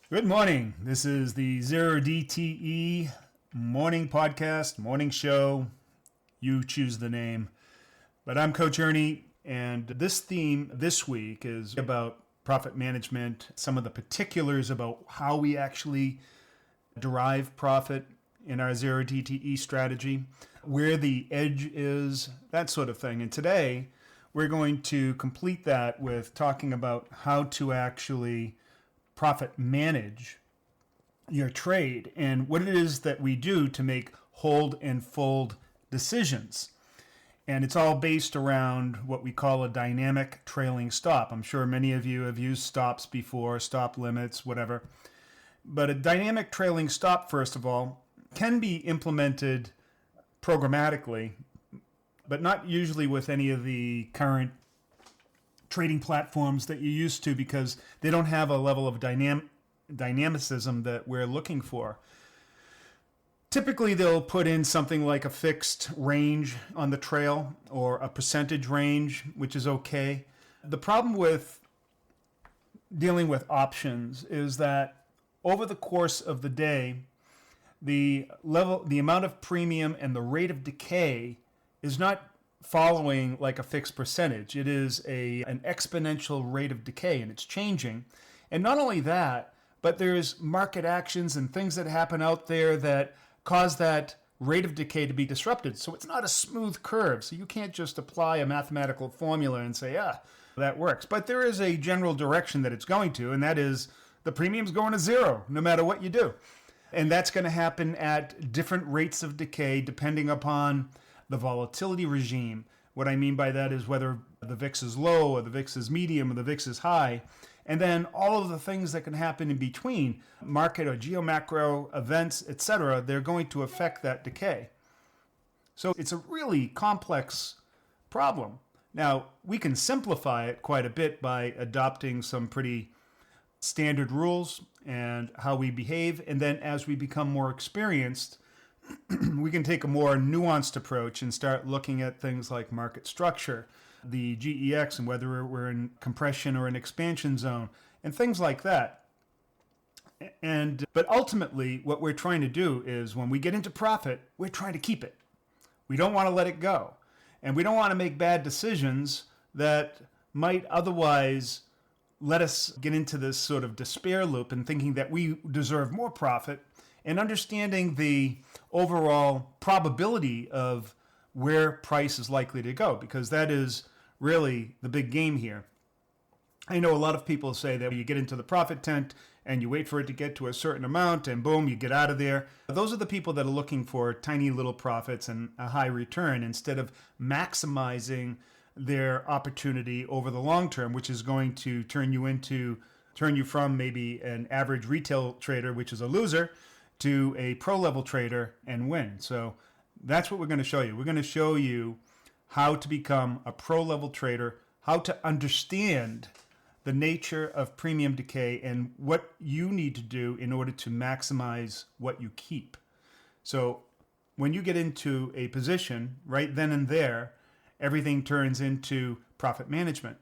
Good morning. This is the Zero DTE morning podcast, morning show. You choose the name. But I'm Coach Ernie, and this theme this week is about profit management, some of the particulars about how we actually derive profit in our Zero DTE strategy, where the edge is, that sort of thing. And today, we're going to complete that with talking about how to actually profit manage your trade and what it is that we do to make hold and fold decisions. And it's all based around what we call a dynamic trailing stop. I'm sure many of you have used stops before, stop limits, whatever. But a dynamic trailing stop, first of all, can be implemented programmatically, but not usually with any of the current trading platforms that you're used to, because they don't have a level of dynamicism that we're looking for. Typically, they'll put in something like a fixed range on the trail or a percentage range, which is okay. The problem with dealing with options is that over the course of the day, the amount of premium and the rate of decay is not following like a fixed percentage. It is an exponential rate of decay, and it's changing. And not only that, but there's market actions and things that happen out there that cause that rate of decay to be disrupted. So it's not a smooth curve. So you can't just apply a mathematical formula and say, that works. But there is a general direction that it's going to, and that is the premium's going to zero no matter what you do. And that's going to happen at different rates of decay depending upon the volatility regime. What I mean by that is whether the VIX is low or the VIX is medium or the VIX is high. And then all of the things that can happen in between, market or geomacro events, etc., they're going to affect that decay. So it's a really complex problem. Now, we can simplify it quite a bit by adopting some pretty standard rules and how we behave. And then as we become more experienced, we can take a more nuanced approach and start looking at things like market structure, the GEX, and whether we're in compression or an expansion zone, and things like that. But ultimately, what we're trying to do is when we get into profit, we're trying to keep it. We don't want to let it go. And we don't want to make bad decisions that might otherwise let us get into this sort of despair loop and thinking that we deserve more profit, and understanding the overall probability of where price is likely to go, because that is really the big game here. I know a lot of people say that you get into the profit tent and you wait for it to get to a certain amount and boom, you get out of there. Those are the people that are looking for tiny little profits and a high return instead of maximizing their opportunity over the long term, which is going to turn you from maybe an average retail trader, which is a loser, to a pro-level trader and win. So that's what we're going to show you. We're going to show you how to become a pro-level trader, how to understand the nature of premium decay, and what you need to do in order to maximize what you keep. So when you get into a position, right then and there, everything turns into profit management.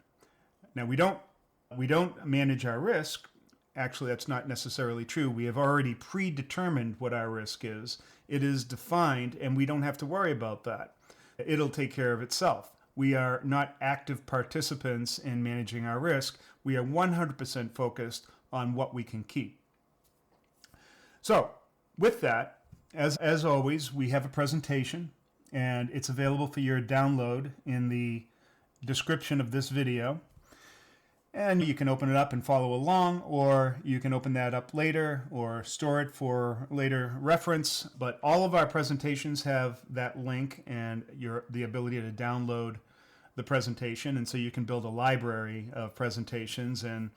Now, we don't manage our risk. Actually, that's not necessarily true. We have already predetermined what our risk is. It is defined, and we don't have to worry about that. It'll take care of itself. We are not active participants in managing our risk. We are 100% focused on what we can keep. So, with that, as always, we have a presentation, and it's available for your download in the description of this video. And you can open it up and follow along, or you can open that up later or store it for later reference. But all of our presentations have that link and the ability to download the presentation. And so you can build a library of presentations. And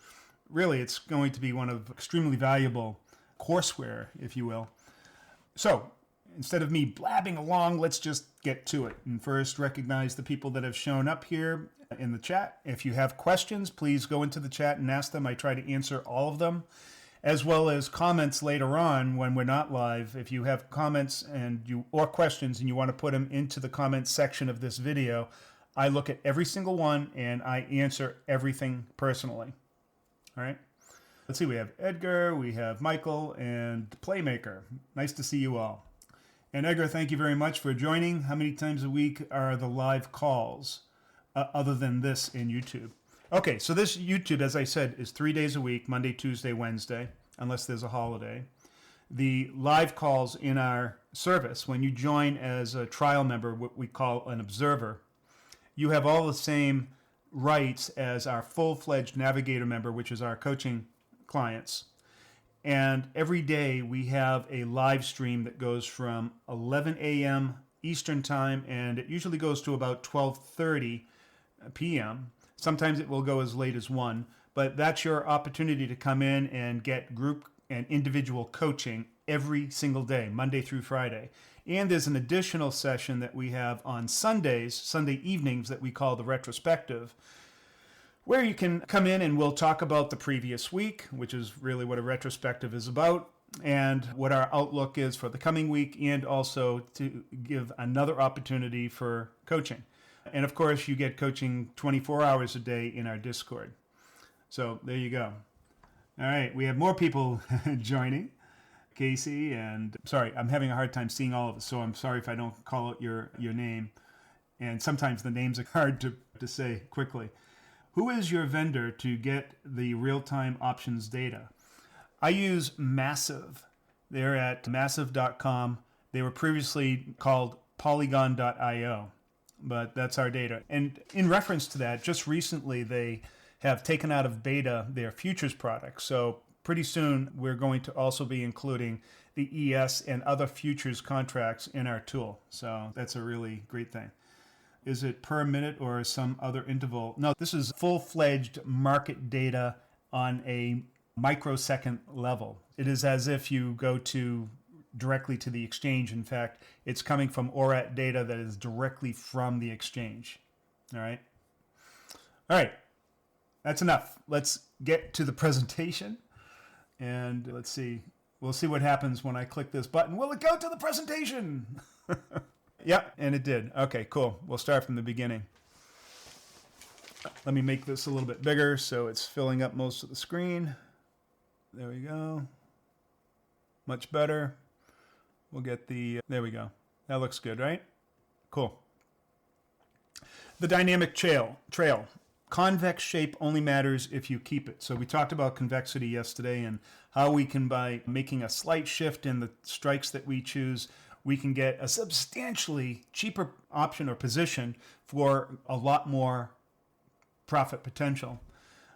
really, it's going to be one of extremely valuable courseware, if you will. So instead of me blabbing along, let's just get to it. And first, recognize the people that have shown up here in the chat. If you have questions, please go into the chat and ask them. I try to answer all of them, as well as comments later on when we're not live. If you have comments or questions and you want to put them into the comments section of this video, I look at every single one and I answer everything personally. All right. Let's see, we have Edgar, we have Michael, and Playmaker. Nice to see you all. And Edgar, thank you very much for joining. How many times a week are the live calls other than this in YouTube? Okay, so this YouTube, as I said, is 3 days a week, Monday, Tuesday, Wednesday, unless there's a holiday. The live calls in our service, when you join as a trial member, what we call an observer, you have all the same rights as our full-fledged navigator member, which is our coaching clients. And every day we have a live stream that goes from 11 a.m. Eastern time, and it usually goes to about 12:30 p.m. Sometimes it will go as late as 1, but that's your opportunity to come in and get group and individual coaching every single day, Monday through Friday. And there's an additional session that we have on Sundays, Sunday evenings, that we call the retrospective, where you can come in and we'll talk about the previous week, which is really what a retrospective is about, and what our outlook is for the coming week, and also to give another opportunity for coaching. And of course, you get coaching 24 hours a day in our Discord. So there you go. All right, we have more people joining. Casey, and sorry, I'm having a hard time seeing all of us, so I'm sorry if I don't call out your name. And sometimes the names are hard to say quickly. Who is your vendor to get the real-time options data? I use Massive. They're at massive.com. They were previously called polygon.io, but that's our data. And in reference to that, just recently they have taken out of beta their futures product. So pretty soon we're going to also be including the ES and other futures contracts in our tool. So that's a really great thing. Is it per minute or some other interval? No, this is full-fledged market data on a microsecond level. It is as if you go directly to the exchange. In fact, it's coming from ORAT data that is directly from the exchange. All right. All right. That's enough. Let's get to the presentation. And let's see. We'll see what happens when I click this button. Will it go to the presentation? Yep, and it did. Okay, cool. We'll start from the beginning. Let me make this a little bit bigger so it's filling up most of the screen. There we go. Much better. We'll get there we go. That looks good, right? Cool. The dynamic trail. Convex shape only matters if you keep it. So we talked about convexity yesterday and how we can, by making a slight shift in the strikes that we choose, we can get a substantially cheaper option or position for a lot more profit potential.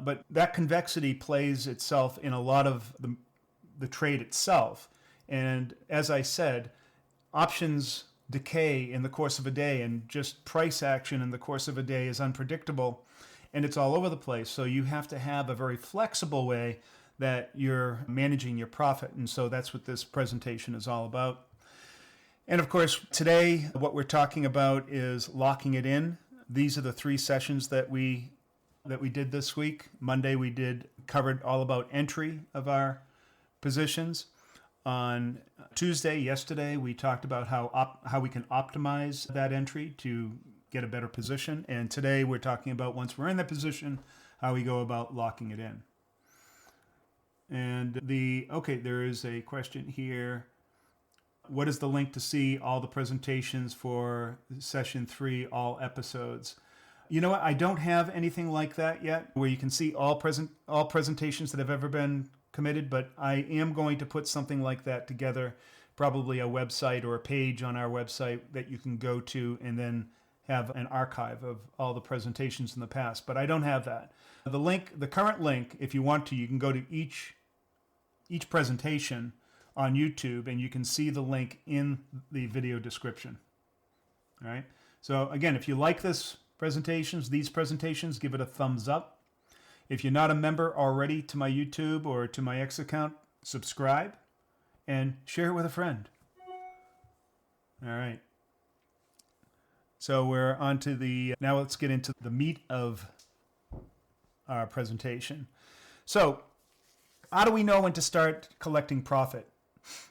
But that convexity plays itself in a lot of the trade itself. And as I said, options decay in the course of a day, and just price action in the course of a day is unpredictable, and it's all over the place. So you have to have a very flexible way that you're managing your profit. And so that's what this presentation is all about. And of course, today, what we're talking about is locking it in. These are the 3 sessions that we did this week. Monday, we covered all about entry of our positions. On Tuesday, yesterday, we talked about how we can optimize that entry to get a better position. And today, we're talking about, once we're in that position, how we go about locking it in. And there is a question here. What is the link to see all the presentations for session 3, all episodes? You know what? I don't have anything like that yet, where you can see all presentations that have ever been committed, but I am going to put something like that together, probably a website or a page on our website that you can go to and then have an archive of all the presentations in the past. But I don't have that. The current link, if you want to, you can go to each presentation on YouTube, and you can see the link in the video description. All right. So again, if you like these presentations, give it a thumbs up. If you're not a member already to my YouTube or to my X account, subscribe and share it with a friend. All right. So we're on to now let's get into the meat of our presentation. So how do we know when to start collecting profit?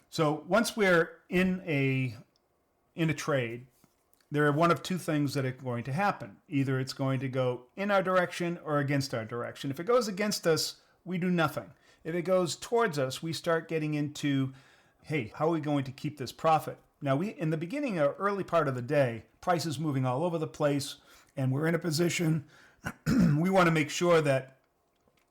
So once we're in a trade, there are one of 2 things that are going to happen. Either it's going to go in our direction or against our direction. If it goes against us, we do nothing. If it goes towards us, we start getting into, hey, how are we going to keep this profit? Now, in the beginning or early part of the day, prices moving all over the place, and we're in a position, we want to make sure that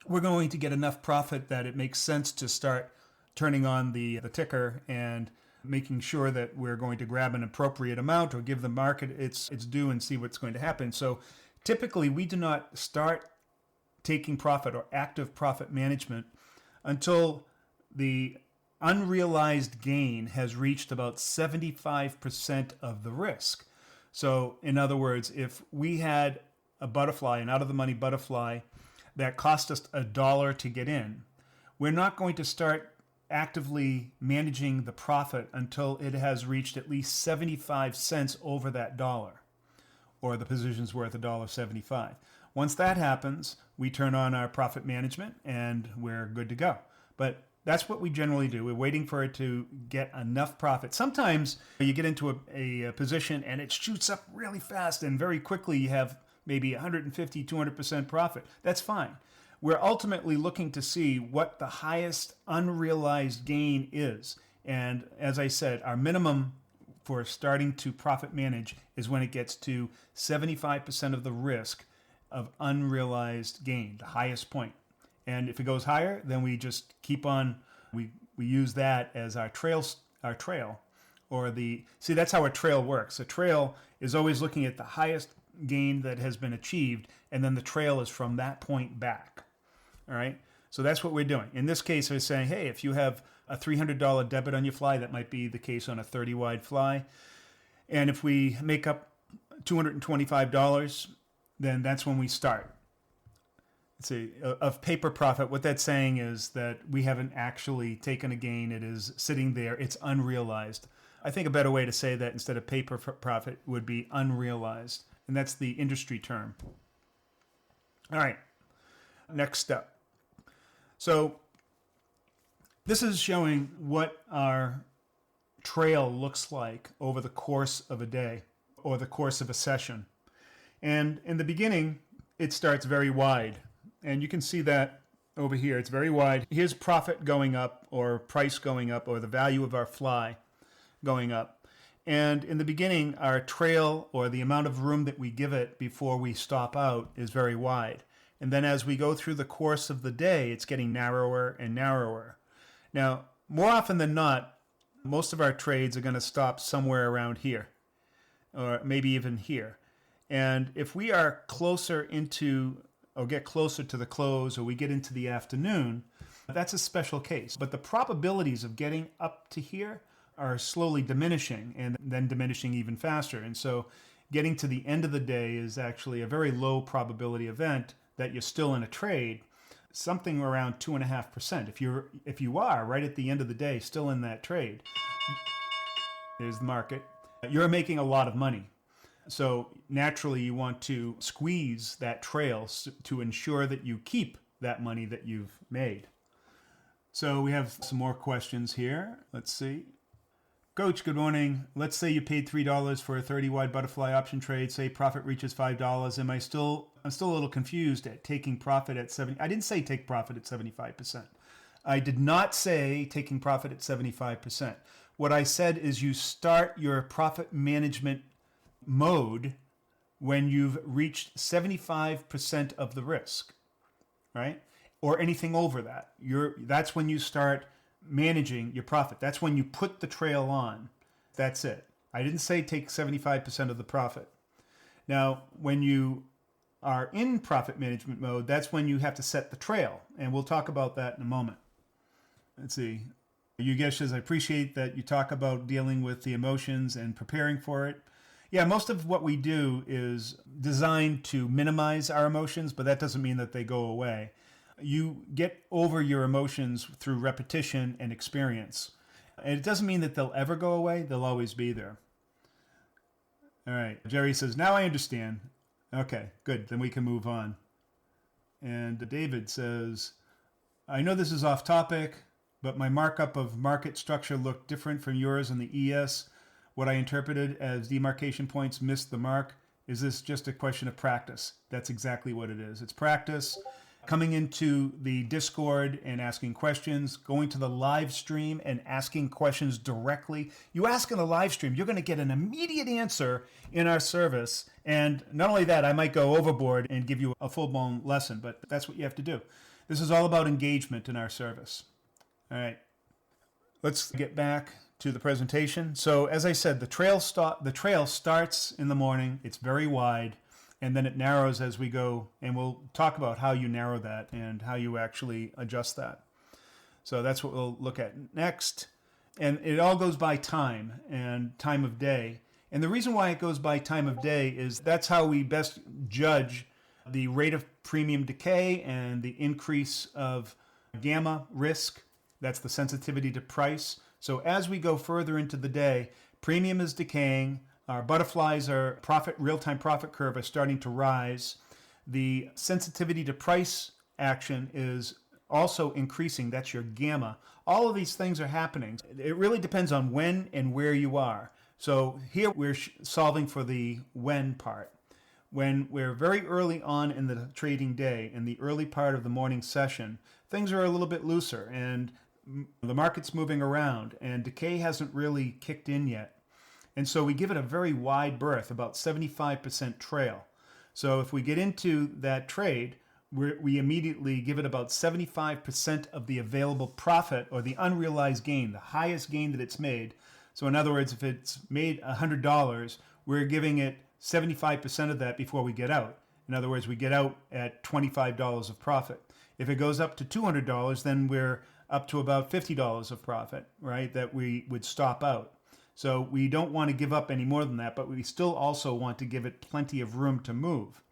we're going to get enough profit that it makes sense to start turning on the ticker and making sure that we're going to grab an appropriate amount or give the market its due and see what's going to happen. So typically, we do not start taking profit or active profit management until the unrealized gain has reached about 75% of the risk. So in other words, if we had a butterfly, an out-of-the-money butterfly, that cost us $1 to get in, we're not going to start actively managing the profit until it has reached at least 75 cents over that dollar, or the position's worth $1.75. Once that happens, we turn on our profit management and we're good to go. But that's what we generally do. We're waiting for it to get enough profit. Sometimes you get into a position and it shoots up really fast and very quickly you have maybe 150, 200% profit. That's fine. We're ultimately looking to see what the highest unrealized gain is. And as I said, our minimum for starting to profit manage is when it gets to 75% of the risk of unrealized gain, the highest point. And if it goes higher, then we just keep on, we use that as our trail, or see, that's how a trail works. A trail is always looking at the highest gain that has been achieved, and then the trail is from that point back. All right. So that's what we're doing. In this case, we're saying, hey, if you have a $300 debit on your fly, that might be the case on a 30 wide fly. And if we make up $225, then that's when we start. Let's see, of paper profit, what that's saying is that we haven't actually taken a gain. It is sitting there. It's unrealized. I think a better way to say that instead of paper profit would be unrealized. And that's the industry term. All right. Next step. So this is showing what our trail looks like over the course of a day or the course of a session. And in the beginning, it starts very wide. And you can see that over here. It's very wide. Here's profit going up or price going up or the value of our fly going up. And in the beginning, our trail or the amount of room that we give it before we stop out is very wide. And then as we go through the course of the day, it's getting narrower and narrower. Now, more often than not, most of our trades are going to stop somewhere around here, or maybe even here. And if we are closer into, or get closer to the close, or we get into the afternoon, that's a special case. But the probabilities of getting up to here are slowly diminishing, and then diminishing even faster. And so getting to the end of the day is actually a very low probability event that you're still in a trade, something around 2.5%. If you are right at the end of the day still in that trade, there's the market, you're making a lot of money. So naturally you want to squeeze that trail to ensure that you keep that money that you've made. So we have some more questions here. Let's see. Coach, good morning. Let's say you paid $3 for a 30 wide butterfly option trade. Say profit reaches $5. I'm still a little confused at taking profit at 70. I didn't say take profit at 75%. I did not say taking profit at 75%. What I said is you start your profit management mode when you've reached 75% of the risk, right? Or anything over that. That's when you start managing your profit. That's when you put the trail on. That's it. I didn't say take 75% of the profit. Now, when you are in profit management mode, that's when you have to set the trail. And we'll talk about that in a moment. Let's see. Yugesh says, I appreciate that you talk about dealing with the emotions and preparing for it. Yeah, most of what we do is designed to minimize our emotions, but that doesn't mean that they go away. You get over your emotions through repetition and experience. And it doesn't mean that they'll ever go away. They'll always be there. All right. Jerry says, now I understand. Okay, good. Then we can move on. And David says, I know this is off topic, but my markup of market structure looked different from yours in the ES. What I interpreted as demarcation points missed the mark. Is this just a question of practice? That's exactly what it is. It's practice. coming into the Discord and asking questions, going to the live stream and asking questions directly. You ask in a live stream, you're going to get an immediate answer in our service. And not only that, I might go overboard and give you a full-blown lesson, but that's what you have to do. This is all about engagement in our service. All right, let's get back to the presentation. So as I said, the trail starts in the morning. It's very wide. And then it narrows as we go, and we'll talk about how you narrow that and how you actually adjust that. So that's what we'll look at next. And it all goes by time and time of day. And the reason why it goes by time of day is that's how we best judge the rate of premium decay and the increase of gamma risk. That's the sensitivity to price. So as we go further into the day, premium is decaying. Our butterflies are real-time profit curve is starting to rise. The sensitivity to price action is also increasing. That's your gamma. All of these things are happening. It really depends on when and where you are. So here we're solving for the when part. When we're very early on in the trading day, in the early part of the morning session, things are a little bit looser and the market's moving around and decay hasn't really kicked in yet. And so we give it a very wide berth, about 75% trail. So if we get into that trade, we immediately give it about 75% of the available profit or the unrealized gain, the highest gain that it's made. So in other words, if it's made $100, we're giving it 75% of that before we get out. In other words, we get out at $25 of profit. If it goes up to $200, then we're up to about $50 of profit, right, that we would stop out. So we don't want to give up any more than that, but we still also want to give it plenty of room to move.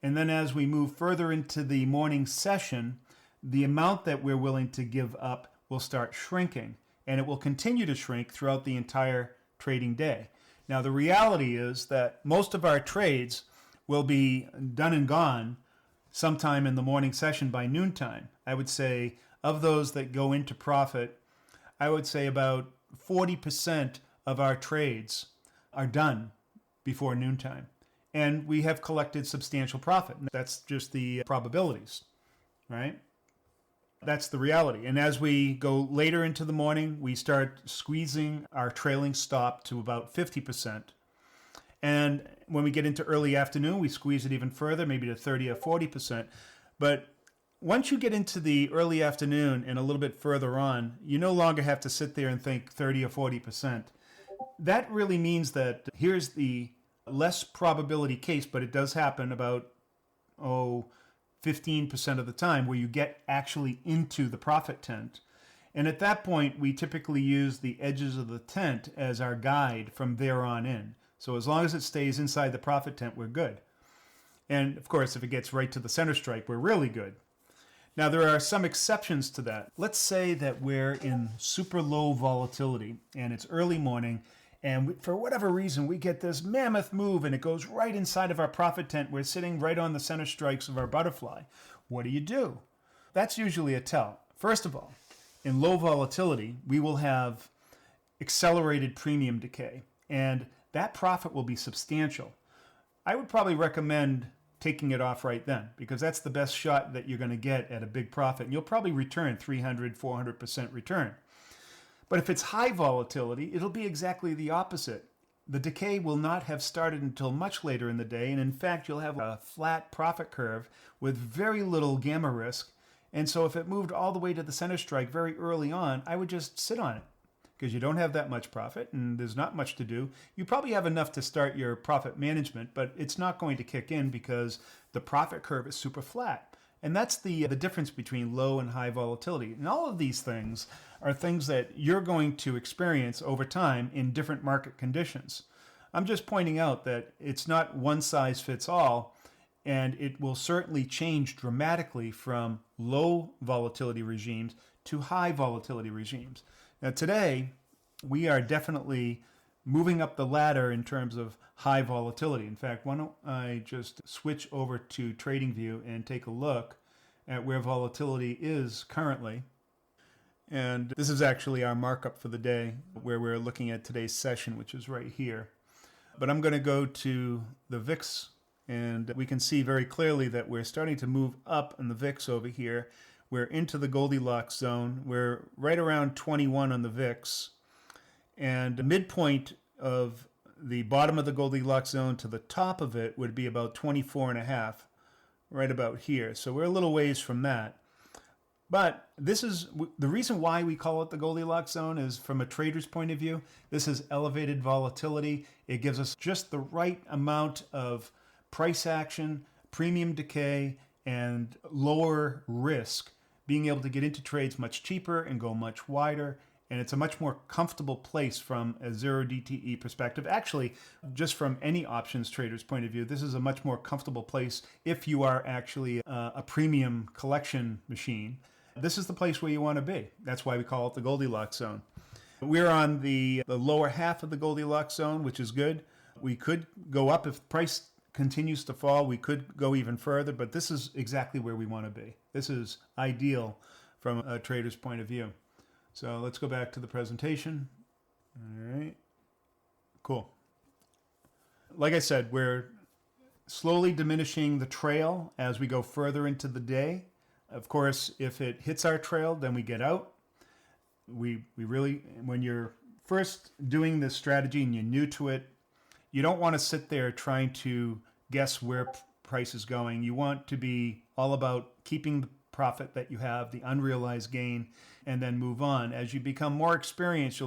And then as we move further into the morning session, the amount that we're willing to give up will start shrinking, and it will continue to shrink throughout the entire trading day. Now, the reality is that most of our trades will be done and gone sometime in the morning session by noontime. I would say of those that go into profit, I would say about 40% of our trades are done before noontime. And we have collected substantial profit. That's just the probabilities, right? That's the reality. And as we go later into the morning, we start squeezing our trailing stop to about 50%. And when we get into early afternoon, we squeeze it even further, maybe to 30 or 40%. But once you get into the early afternoon and a little bit further on, you no longer have to sit there and think 30 or 40%. That really means that here's the less probability case, but it does happen about 15% of the time where you get actually into the profit tent. And at that point, we typically use the edges of the tent as our guide from there on in. So as long as it stays inside the profit tent, we're good. And of course, if it gets right to the center strike, we're really good. Now, there are some exceptions to that. Let's say that we're in super low volatility and it's early morning, and for whatever reason, we get this mammoth move and it goes right inside of our profit tent. We're sitting right on the center strikes of our butterfly. What do? That's usually a tell. First of all, in low volatility, we will have accelerated premium decay, and that profit will be substantial. I would probably recommend taking it off right then, because that's the best shot that you're going to get at a big profit. And you'll probably return 300, 400% return. But if it's high volatility, it'll be exactly the opposite. The decay will not have started until much later in the day. And in fact, you'll have a flat profit curve with very little gamma risk. And so if it moved all the way to the center strike very early on, I would just sit on it, because you don't have that much profit and there's not much to do. You probably have enough to start your profit management, but it's not going to kick in because the profit curve is super flat. And that's the difference between low and high volatility. And all of these things are things that you're going to experience over time in different market conditions. I'm just pointing out that it's not one size fits all, and it will certainly change dramatically from low volatility regimes to high volatility regimes. Now today, we are definitely moving up the ladder in terms of high volatility. In fact, why don't I just switch over to TradingView and take a look at where volatility is currently. And this is actually our markup for the day, where we're looking at today's session, which is right here. But I'm going to go to the VIX and we can see very clearly that we're starting to move up in the VIX over here. We're into the Goldilocks zone. We're right around 21 on the VIX, and the midpoint of the bottom of the Goldilocks zone to the top of it would be about 24.5, right about here. So we're a little ways from that. But this is the reason why we call it the Goldilocks zone is from a trader's point of view. This is elevated volatility. It gives us just the right amount of price action, premium decay, and lower risk, being able to get into trades much cheaper and go much wider. And it's a much more comfortable place from a zero DTE perspective. Actually, just from any options trader's point of view, this is a much more comfortable place if you are actually a premium collection machine. This is the place where you want to be. That's why we call it the Goldilocks zone. We're on the lower half of the Goldilocks zone, which is good. We could go up if price continues to fall. We could go even further, but this is exactly where we want to be. This is ideal from a trader's point of view. So let's go back to the presentation. All right. Cool. Like I said, we're slowly diminishing the trail as we go further into the day. Of course, if it hits our trail, then we get out. We really, when you're first doing this strategy and you're new to it, you don't want to sit there trying to guess where price is going. You want to be all about keeping the profit that you have, the unrealized gain, and then move on. As you become more experienced,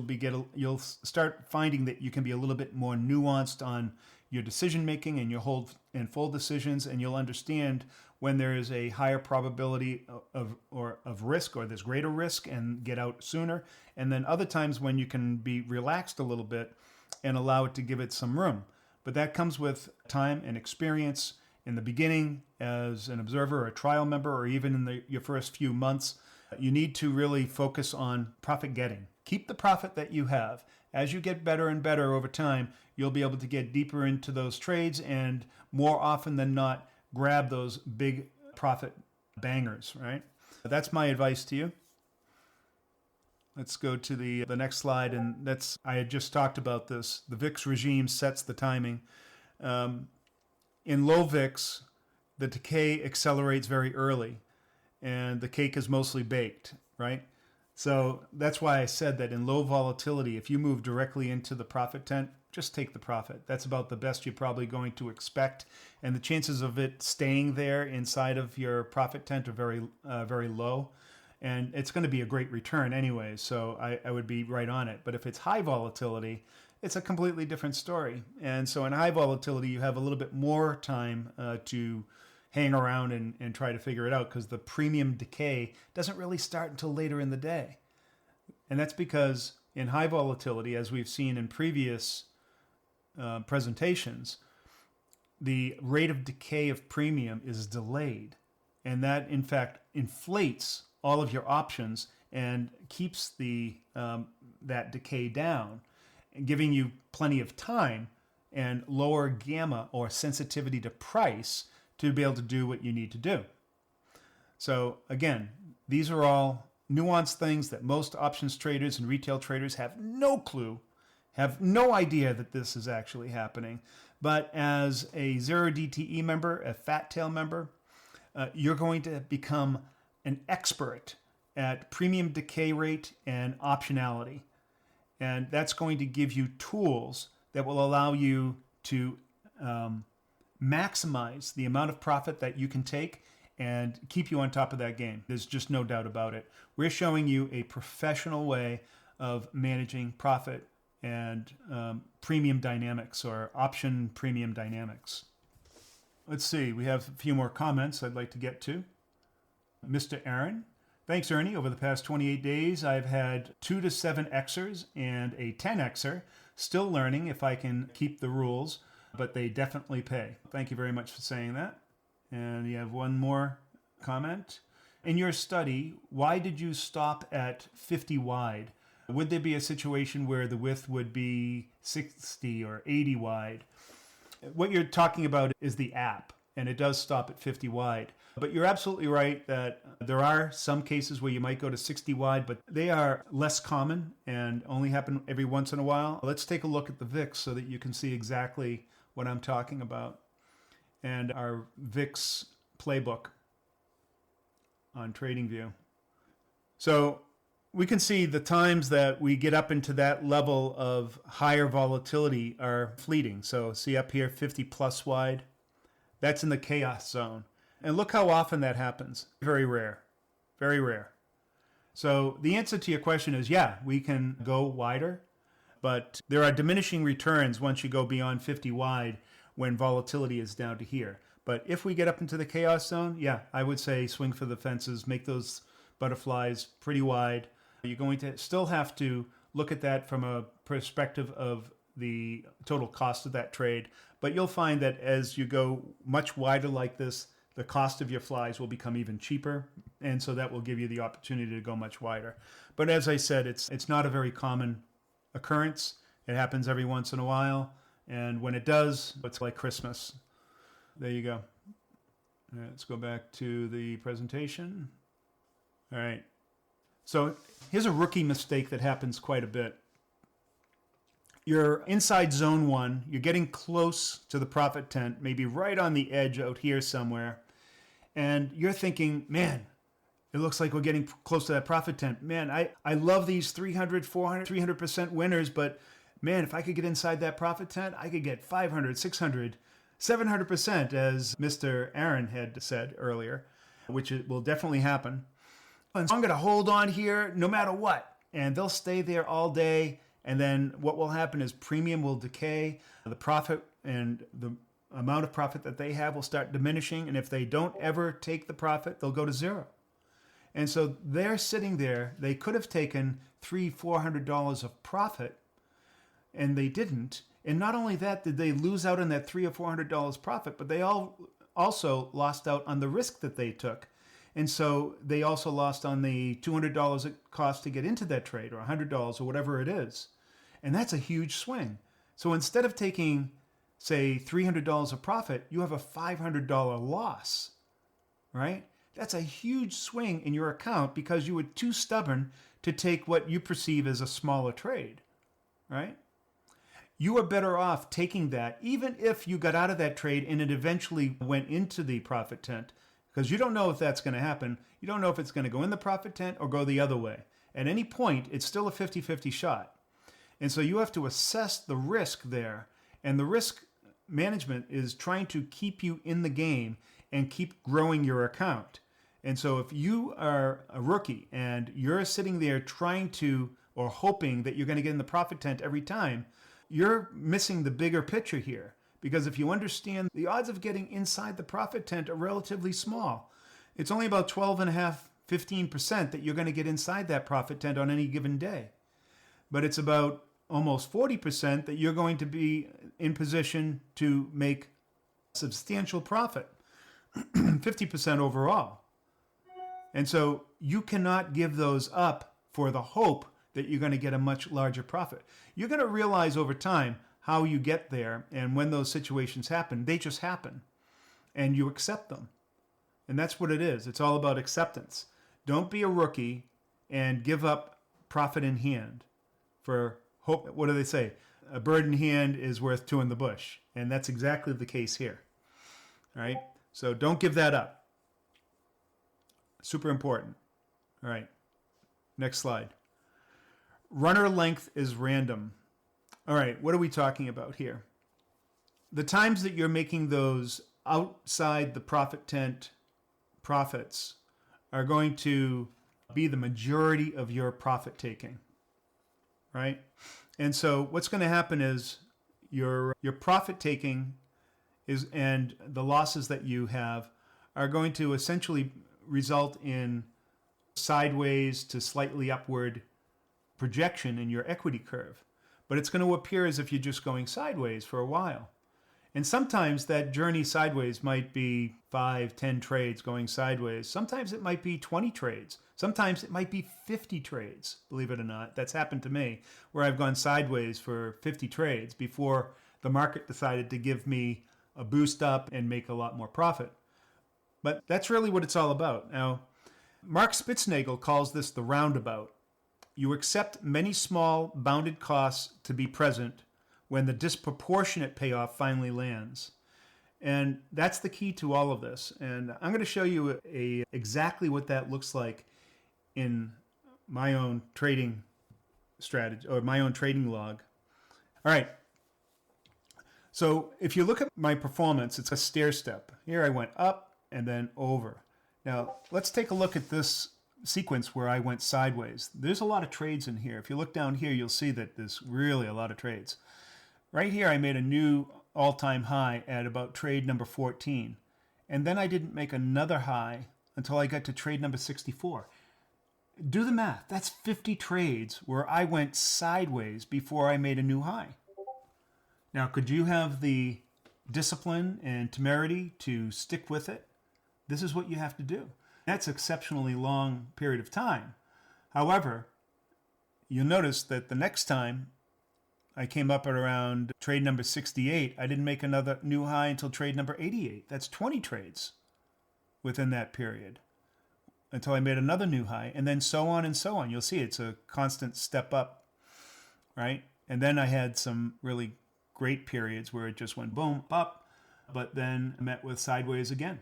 you'll start finding that you can be a little bit more nuanced on your decision making and your hold and fold decisions, and you'll understand when there is a higher probability of risk, or there's greater risk, and get out sooner. And then other times when you can be relaxed a little bit and allow it to give it some room. But that comes with time and experience. In the beginning, as an observer or a trial member, or even in your first few months, you need to really focus on profit getting. Keep the profit that you have. As you get better and better over time, you'll be able to get deeper into those trades and more often than not, grab those big profit bangers, right? That's my advice to you. Let's go to the next slide, and I had just talked about this. The VIX regime sets the timing. In low VIX, the decay accelerates very early, and the cake is mostly baked, right? So that's why I said that in low volatility, if you move directly into the profit tent, just take the profit. That's about the best you're probably going to expect. And the chances of it staying there inside of your profit tent are very low. And it's going to be a great return anyway, so I would be right on it. But if it's high volatility, it's a completely different story. And so in high volatility, you have a little bit more time to hang around and try to figure it out, because the premium decay doesn't really start until later in the day. And that's because in high volatility, as we've seen in previous presentations, the rate of decay of premium is delayed. And that, in fact, inflates all of your options and keeps that decay down, giving you plenty of time and lower gamma or sensitivity to price to be able to do what you need to do. So again, these are all nuanced things that most options traders and retail traders have no clue, have no idea that this is actually happening. But as a zero DTE member, a fat tail member, you're going to become an expert at premium decay rate and optionality. And that's going to give you tools that will allow you to maximize the amount of profit that you can take and keep you on top of that game. There's just no doubt about it. We're showing you a professional way of managing profit and premium dynamics, or option premium dynamics. Let's see, we have a few more comments I'd like to get to. Mr. Aaron. Thanks, Ernie. Over the past 28 days, I've had 2 to 7 Xers and a 10 Xer. Still learning if I can keep the rules, but they definitely pay. Thank you very much for saying that. And you have one more comment. In your study, why did you stop at 50 wide? Would there be a situation where the width would be 60 or 80 wide? What you're talking about is the app, and it does stop at 50 wide. But you're absolutely right that there are some cases where you might go to 60 wide, but they are less common and only happen every once in a while. Let's take a look at the VIX so that you can see exactly what I'm talking about. and our VIX playbook on TradingView. So we can see the times that we get up into that level of higher volatility are fleeting. So see up here, 50 plus wide. That's in the chaos zone. And look how often that happens. Very rare. Very rare. So the answer to your question is, yeah, we can go wider, but there are diminishing returns once you go beyond 50 wide when volatility is down to here. But if we get up into the chaos zone, yeah, I would say swing for the fences, make those butterflies pretty wide. You're going to still have to look at that from a perspective of the total cost of that trade. But you'll find that as you go much wider like this, the cost of your flies will become even cheaper. And so that will give you the opportunity to go much wider. But as I said, it's not a very common occurrence. It happens every once in a while. And when it does, it's like Christmas. There you go. All right, let's go back to the presentation. All right. So here's a rookie mistake that happens quite a bit. You're inside zone one. You're getting close to the profit tent, maybe right on the edge out here somewhere. And you're thinking, man, it looks like we're getting close to that profit tent. Man, I love these 300, 400, 300% winners, but man, if I could get inside that profit tent, I could get 500, 600, 700%, as Mr. Aaron had said earlier, which it will definitely happen. And so I'm going to hold on here no matter what. And they'll stay there all day. And then what will happen is premium will decay. The profit and the amount of profit that they have will start diminishing. And if they don't ever take the profit, they'll go to zero. And so they're sitting there. They could have taken $300-400 of profit, and they didn't. And not only that, did they lose out on that $300 or $400 profit, but they also lost out on the risk that they took. And so they also lost on the $200 it cost to get into that trade, or $100 or whatever it is. And that's a huge swing. So instead of taking, say, $300 of profit, you have a $500 loss, right? That's a huge swing in your account because you were too stubborn to take what you perceive as a smaller trade, right? You are better off taking that, even if you got out of that trade and it eventually went into the profit tent, because you don't know if that's going to happen. You don't know if it's going to go in the profit tent or go the other way. At any point, it's still a 50-50 shot. And so you have to assess the risk there. And the risk management is trying to keep you in the game and keep growing your account. And so if you are a rookie and you're sitting there trying to, or hoping that you're going to get in the profit tent every time, you're missing the bigger picture here. Because if you understand, the odds of getting inside the profit tent are relatively small. It's only about 12.5, 15% that you're going to get inside that profit tent on any given day. But it's about almost 40% that you're going to be in position to make substantial profit, 50% overall. And so you cannot give those up for the hope that you're going to get a much larger profit. You're going to realize over time how you get there, and when those situations happen, they just happen, and you accept them. And that's what it is. It's all about acceptance. Don't be a rookie and give up profit in hand for hope. What do they say? A bird in hand is worth two in the bush. And that's exactly the case here. All right? So don't give that up. Super important. All right. Next slide. Runner length is random. All right, what are we talking about here? The times that you're making those outside the profit tent profits are going to be the majority of your profit taking, right? And so what's going to happen is your profit taking is, and the losses that you have are going to essentially result in sideways to slightly upward projection in your equity curve. But it's going to appear as if you're just going sideways for a while. And sometimes that journey sideways might be 5, 10 trades going sideways. Sometimes it might be 20 trades. Sometimes it might be 50 trades, believe it or not. That's happened to me, where I've gone sideways for 50 trades before the market decided to give me a boost up and make a lot more profit. But that's really what it's all about. Now, Mark Spitznagel calls this the roundabout. You accept many small bounded costs to be present when the disproportionate payoff finally lands. And that's the key to all of this. And I'm going to show you exactly what that looks like in my own trading strategy or my own trading log. All right. So if you look at my performance, it's a stair step. Here I went up and then over. Now let's take a look at this sequence where I went sideways. There's a lot of trades in here. If you look down here, you'll see that there's really a lot of trades. Right here, I made a new all-time high at about trade number 14. And then I didn't make another high until I got to trade number 64. Do the math. That's 50 trades where I went sideways before I made a new high. Now, could you have the discipline and temerity to stick with it? This is what you have to do. That's an exceptionally long period of time. However, you'll notice that the next time I came up at around trade number 68, I didn't make another new high until trade number 88. That's 20 trades within that period until I made another new high, and then so on and so on. You'll see it's a constant step up, right? And then I had some really great periods where it just went boom, up, but then met with sideways again.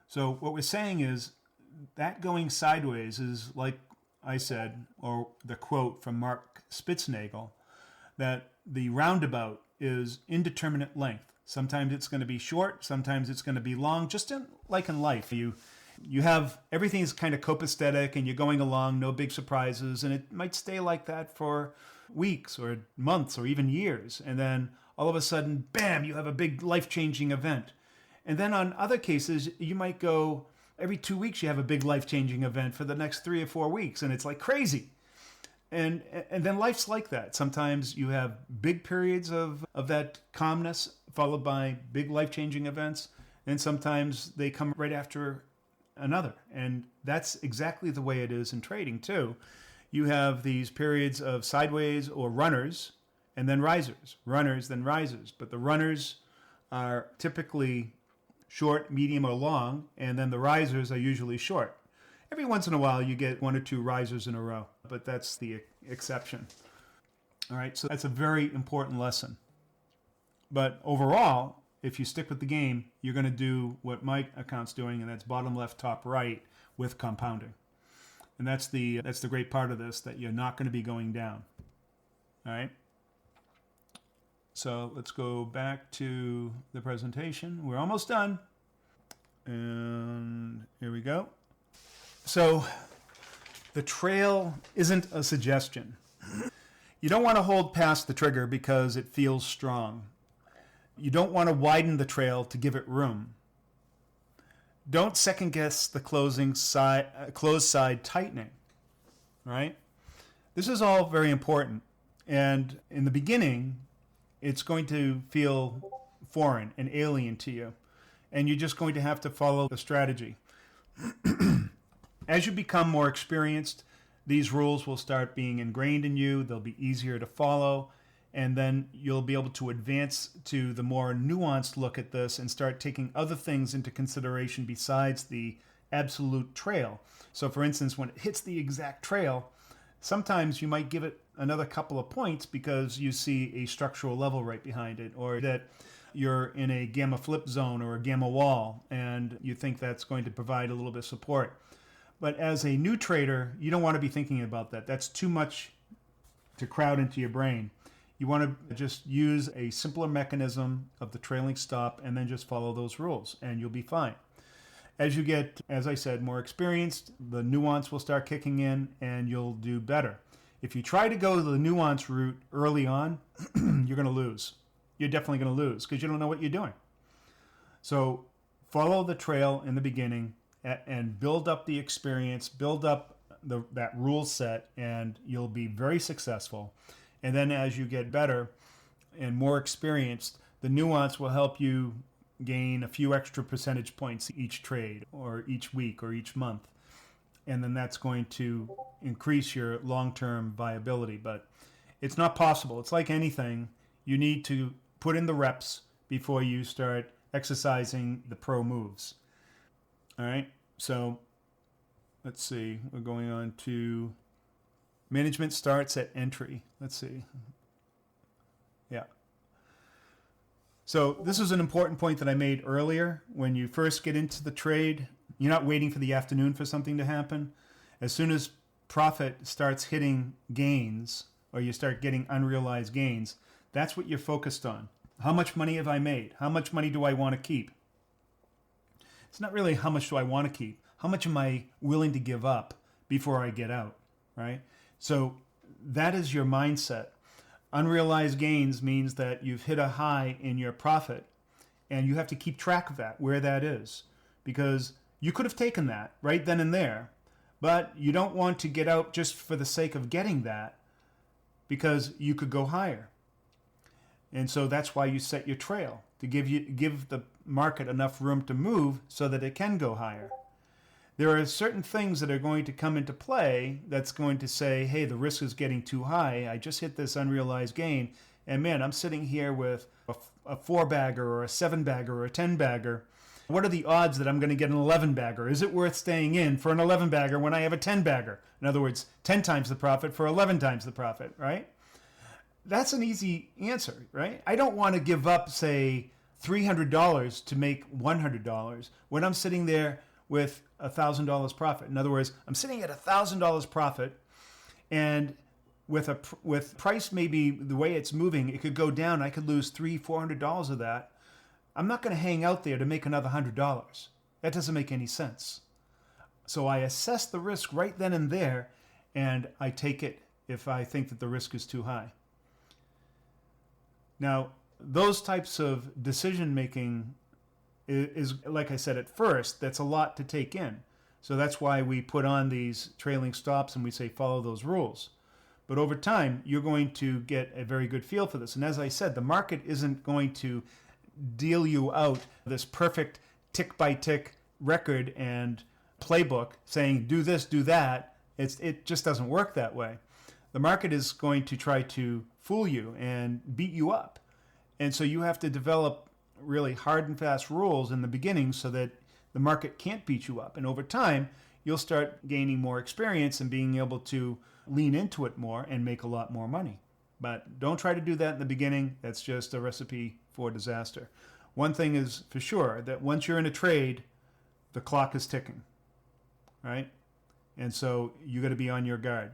So what we're saying is that going sideways is like I said, or the quote from Mark Spitznagel, that the roundabout is indeterminate length. Sometimes it's going to be short, sometimes it's going to be long, just like in life. You have everything is kind of copacetic and you're going along, no big surprises, and it might stay like that for weeks or months or even years. And then all of a sudden, bam, you have a big life-changing event. And then on other cases, you might go every 2 weeks, you have a big life-changing event for the next 3 or 4 weeks, and it's like crazy. And then life's like that. Sometimes you have big periods of that calmness followed by big life-changing events, and sometimes they come right after another. And that's exactly the way it is in trading too. You have these periods of sideways or runners and then risers, runners, then risers. But the runners are typically short, medium, or long, and then the risers are usually short. Every once in a while you get 1 or 2 risers in a row, but that's the exception. All right, so that's a very important lesson. But overall, if you stick with the game, you're going to do what my account's doing, and that's bottom left, top right with compounding. And that's the great part of this, that you're not going to be going down. All right. So let's go back to the presentation. We're almost done. And here we go. So the trail isn't a suggestion. You don't want to hold past the trigger because it feels strong. You don't want to widen the trail to give it room. Don't second guess the closed side tightening, right? This is all very important. And in the beginning, it's going to feel foreign and alien to you. And you're just going to have to follow the strategy. As you become more experienced, these rules will start being ingrained in you. They'll be easier to follow. And then you'll be able to advance to the more nuanced look at this and start taking other things into consideration besides the absolute trail. So for instance, when it hits the exact trail, sometimes you might give it another couple of points because you see a structural level right behind it, or that you're in a gamma flip zone or a gamma wall and you think that's going to provide a little bit of support. But as a new trader, you don't want to be thinking about that. That's too much to crowd into your brain. You want to just use a simpler mechanism of the trailing stop and then just follow those rules and you'll be fine. As you get, as I said, more experienced, the nuance will start kicking in and you'll do better. If you try to go the nuance route early on, you're going to lose. You're definitely going to lose because you don't know what you're doing. So follow the trail in the beginning and build up the experience, build up that rule set, and you'll be very successful. And then as you get better and more experienced, the nuance will help you gain a few extra percentage points each trade or each week or each month. And then that's going to increase your long-term viability. But it's not possible. It's like anything. You need to put in the reps before you start exercising the pro moves. All right. So let's see. We're going on to management starts at entry. Let's see. Yeah. So this is an important point that I made earlier. When you first get into the trade, you're not waiting for the afternoon for something to happen. As soon as profit starts hitting gains, or you start getting unrealized gains, that's what you're focused on. How much money have I made? How much money do I want to keep? It's not really how much do I want to keep. How much am I willing to give up before I get out, right? So that is your mindset. Unrealized gains means that you've hit a high in your profit, and you have to keep track of that, where that is, because you could have taken that right then and there, but you don't want to get out just for the sake of getting that, because you could go higher. And so that's why you set your trail, to give the market enough room to move so that it can go higher. There are certain things that are going to come into play that's going to say, hey, the risk is getting too high. I just hit this unrealized gain, and man, I'm sitting here with a 4-bagger or a 7-bagger or a 10-bagger. What are the odds that I'm going to get an 11-bagger? Is it worth staying in for an 11-bagger when I have a 10-bagger? In other words, 10 times the profit for 11 times the profit, right? That's an easy answer, right? I don't want to give up, say, $300 to make $100 when I'm sitting there with $1,000 profit. In other words, I'm sitting at $1,000 profit, and with price maybe the way it's moving, it could go down. I could lose $300-$400 of that. I'm not going to hang out there to make another $100. That doesn't make any sense. So I assess the risk right then and there, and I take it if I think that the risk is too high. Now, those types of decision making is, like I said at first, that's a lot to take in. So that's why we put on these trailing stops and we say follow those rules. But over time, you're going to get a very good feel for this. And as I said, the market isn't going to deal you out this perfect tick-by-tick record and playbook saying do this, do that. It just doesn't work that way. The market is going to try to fool you and beat you up. And so you have to develop really hard and fast rules in the beginning so that the market can't beat you up. And over time, you'll start gaining more experience and being able to lean into it more and make a lot more money. But don't try to do that in the beginning. That's just a recipe for disaster. One thing is for sure, that once you're in a trade, the clock is ticking, right? And so you got to be on your guard.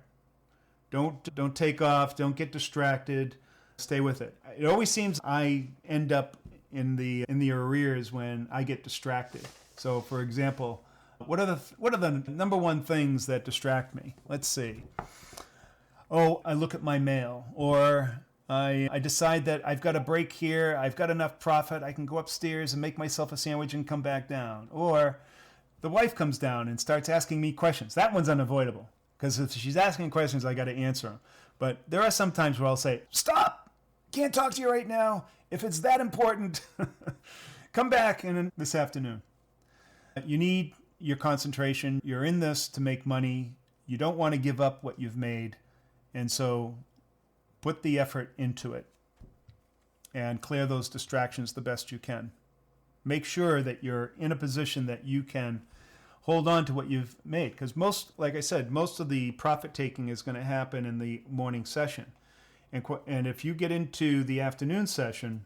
Don't take off. Don't get distracted. Stay with it. It always seems I end up in the arrears when I get distracted. So, for example, what are the number one things that distract me? Let's see. Oh, I look at my mail, or I decide that I've got a break here. I've got enough profit. I can go upstairs and make myself a sandwich and come back down. Or the wife comes down and starts asking me questions. That one's unavoidable, because if she's asking questions, I got to answer them. But there are some times where I'll say, stop, can't talk to you right now. If it's that important, come back this afternoon. You need your concentration. You're in this to make money. You don't want to give up what you've made. And so put the effort into it and clear those distractions the best you can. Make sure that you're in a position that you can hold on to what you've made. Because like I said, most of the profit taking is going to happen in the morning session. And if you get into the afternoon session,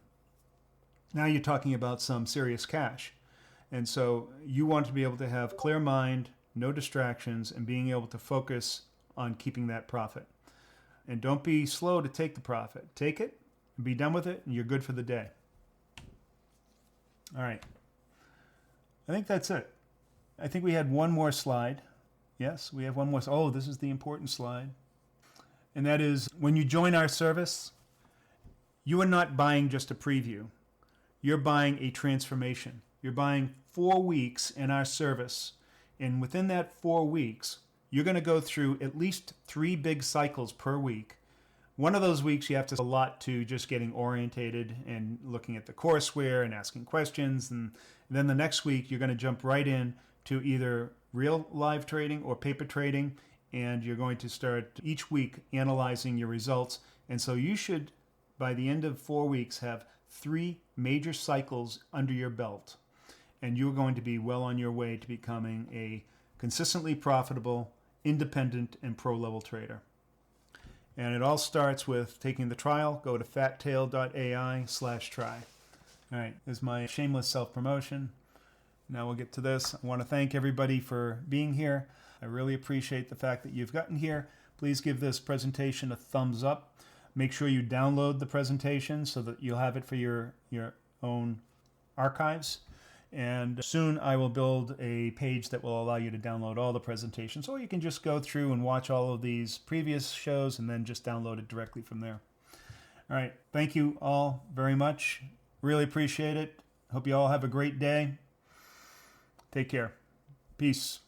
now you're talking about some serious cash. And so you want to be able to have clear mind, no distractions, and being able to focus on keeping that profit. And don't be slow to take the profit. Take it, and be done with it, and you're good for the day. All right. I think that's it. I think we had one more slide. Yes, we have one more. Oh, this is the important slide. And that is, when you join our service, you are not buying just a preview. You're buying a transformation. You're buying 4 weeks in our service. And within that 4 weeks, you're going to go through at least 3 big cycles per week. One of those weeks you have to allot to just getting orientated and looking at the courseware and asking questions. And then the next week you're going to jump right in to either real live trading or paper trading. And you're going to start each week analyzing your results. And so you should, by the end of 4 weeks, have 3 major cycles under your belt. And you're going to be well on your way to becoming a consistently profitable, independent, and pro-level trader. And it all starts with taking the trial. Go to fattail.ai/try. All right, this is my shameless self-promotion. Now we'll get to this. I want to thank everybody for being here. I really appreciate the fact that you've gotten here. Please give this presentation a thumbs up. Make sure you download the presentation so that you'll have it for your own archives. And soon I will build a page that will allow you to download all the presentations, or you can just go through and watch all of these previous shows and then just download it directly from there. All right. Thank you all very much. Really appreciate it. Hope you all have a great day. Take care. Peace.